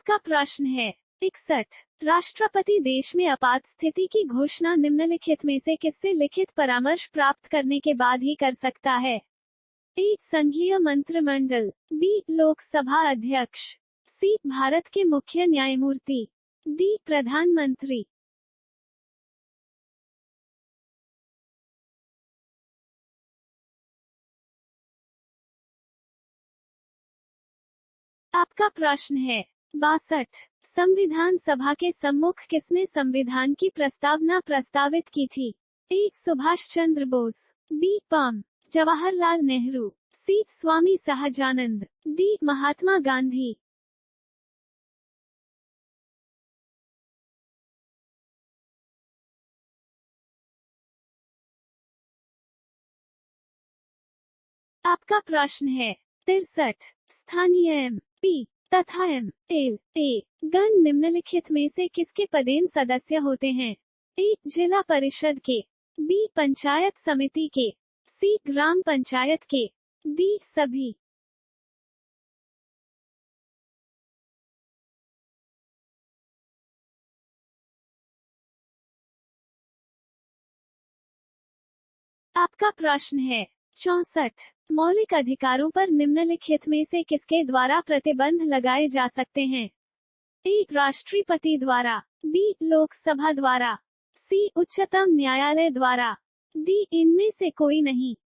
आपका प्रश्न है 61। राष्ट्रपति देश में आपात स्थिति की घोषणा निम्नलिखित में से किससे लिखित परामर्श प्राप्त करने के बाद ही कर सकता है? ए. संघीय मंत्रिमंडल, बी. लोकसभा अध्यक्ष, सी. भारत के मुख्य न्यायमूर्ति, डी. प्रधानमंत्री। आपका प्रश्न है 62। संविधान सभा के सम्मुख किसने संविधान की प्रस्तावना प्रस्तावित की थी? ए. सुभाष चंद्र बोस, बी. पं. जवाहरलाल नेहरू, सी. स्वामी सहजानंद, डी. महात्मा गांधी। आपका प्रश्न है 63। स्थानीय एमपी तथा एमएलए गण निम्नलिखित में से किसके पदेन सदस्य होते हैं? ए. जिला परिषद के, बी. पंचायत समिति के, सी. ग्राम पंचायत के, डी. सभी। आपका प्रश्न है 64। मौलिक अधिकारों पर निम्नलिखित में से किसके द्वारा प्रतिबंध लगाए जा सकते हैं? ए. राष्ट्रपति द्वारा, बी. लोकसभा द्वारा, सी. उच्चतम न्यायालय द्वारा, डी. इनमें से कोई नहीं।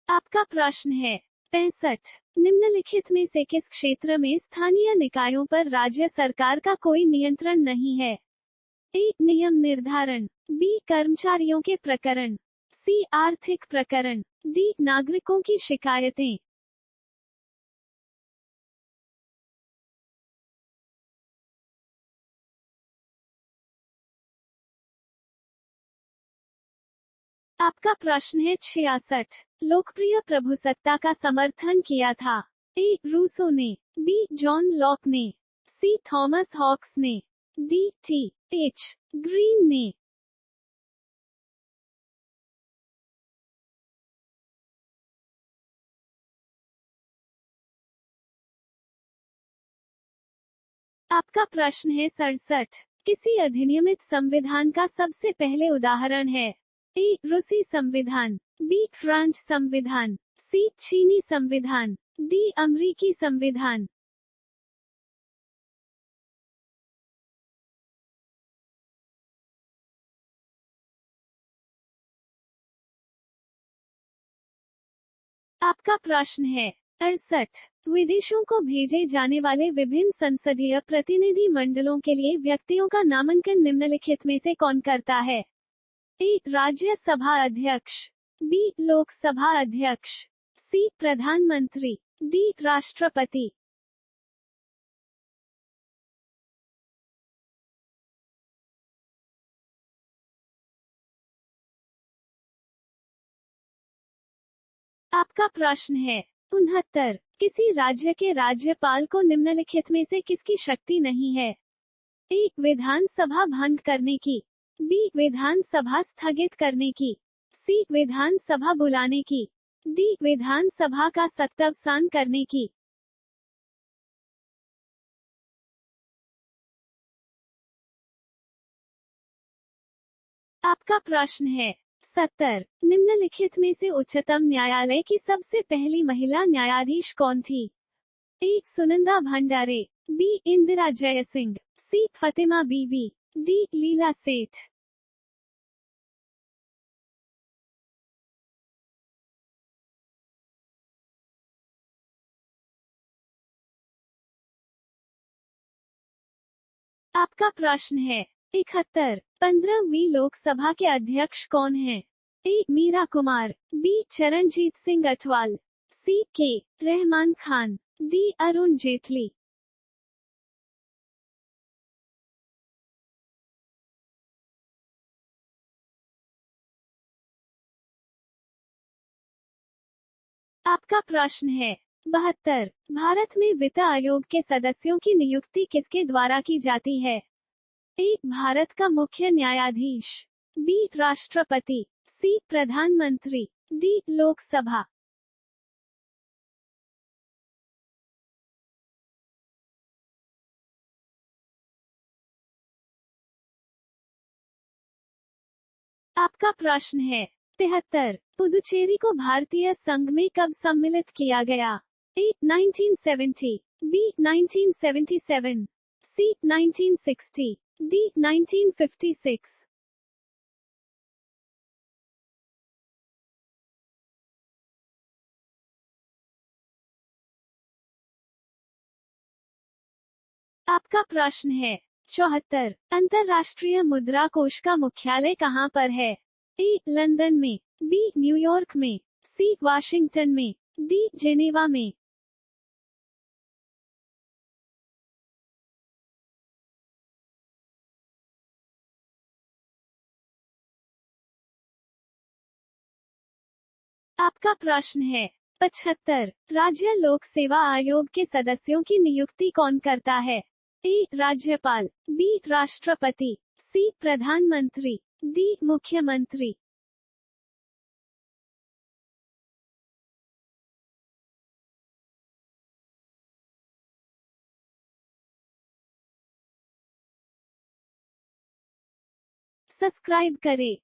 आपका प्रश्न है 65। निम्नलिखित में से किस क्षेत्र में स्थानीय निकायों पर राज्य सरकार का कोई नियंत्रण नहीं है? ए. नियम निर्धारण, बी. कर्मचारियों के प्रकरण, सी. आर्थिक प्रकरण, डी. नागरिकों की शिकायतें। आपका प्रश्न है 66। लोकप्रिय प्रभुसत्ता का समर्थन किया था? ए. रूसो ने, बी. जॉन लॉक ने, सी. थॉमस हॉक्स ने, डी. टी. एच. ग्रीन ने। आपका प्रश्न है 67। किसी अधिनियमित संविधान का सबसे पहले उदाहरण है? ए. रूसी संविधान, बी. फ्रांस संविधान, सी. चीनी संविधान, डी. अमेरिकी संविधान। आपका प्रश्न है 68। विदेशों को भेजे जाने वाले विभिन्न संसदीय प्रतिनिधि मंडलों के लिए व्यक्तियों का नामांकन निम्नलिखित में से कौन करता है? ए. राज्यसभा अध्यक्ष, बी. लोकसभा अध्यक्ष, सी. प्रधानमंत्री, डी. राष्ट्रपति। आपका प्रश्न है 69। किसी राज्य के राज्यपाल को निम्नलिखित में से किसकी शक्ति नहीं है? ए. विधानसभा भंग करने की, बी. विधानसभा स्थगित करने की, सी. विधानसभा बुलाने की, डी. विधानसभा का सत्तावसान करने की। आपका प्रश्न है 70। निम्नलिखित में से उच्चतम न्यायालय की सबसे पहली महिला न्यायाधीश कौन थी? ए. सुनंदा भंडारे, बी. इंदिरा जयसिंह, सी. फतिमा बीवी, डी. लीला सेठ। आपका प्रश्न है 71। 15वीं लोकसभा के अध्यक्ष कौन हैं? ए. मीरा कुमार, बी. चरणजीत सिंह अटवाल, सी. के. रहमान खान, डी. अरुण जेटली। आपका प्रश्न है 72। भारत में वित्त आयोग के सदस्यों की नियुक्ति किसके द्वारा की जाती है? ए. भारत का मुख्य न्यायाधीश, बी राष्ट्रपति, सी प्रधानमंत्री, डी लोकसभा। आपका प्रश्न है 73। पुदुचेरी को भारतीय संघ में कब सम्मिलित किया गया? ए 1970, बी 1977, सी 1960, डी 1956। आपका प्रश्न है 74। अंतर्राष्ट्रीय मुद्रा कोष का मुख्यालय कहाँ पर है? ए लंदन में, बी न्यूयॉर्क में, सी वाशिंगटन में, डी जेनेवा में। आपका प्रश्न है 75। राज्य लोक सेवा आयोग के सदस्यों की नियुक्ति कौन करता है? ए राज्यपाल, बी राष्ट्रपति, सी प्रधानमंत्री, डी मुख्यमंत्री। सब्सक्राइब करें।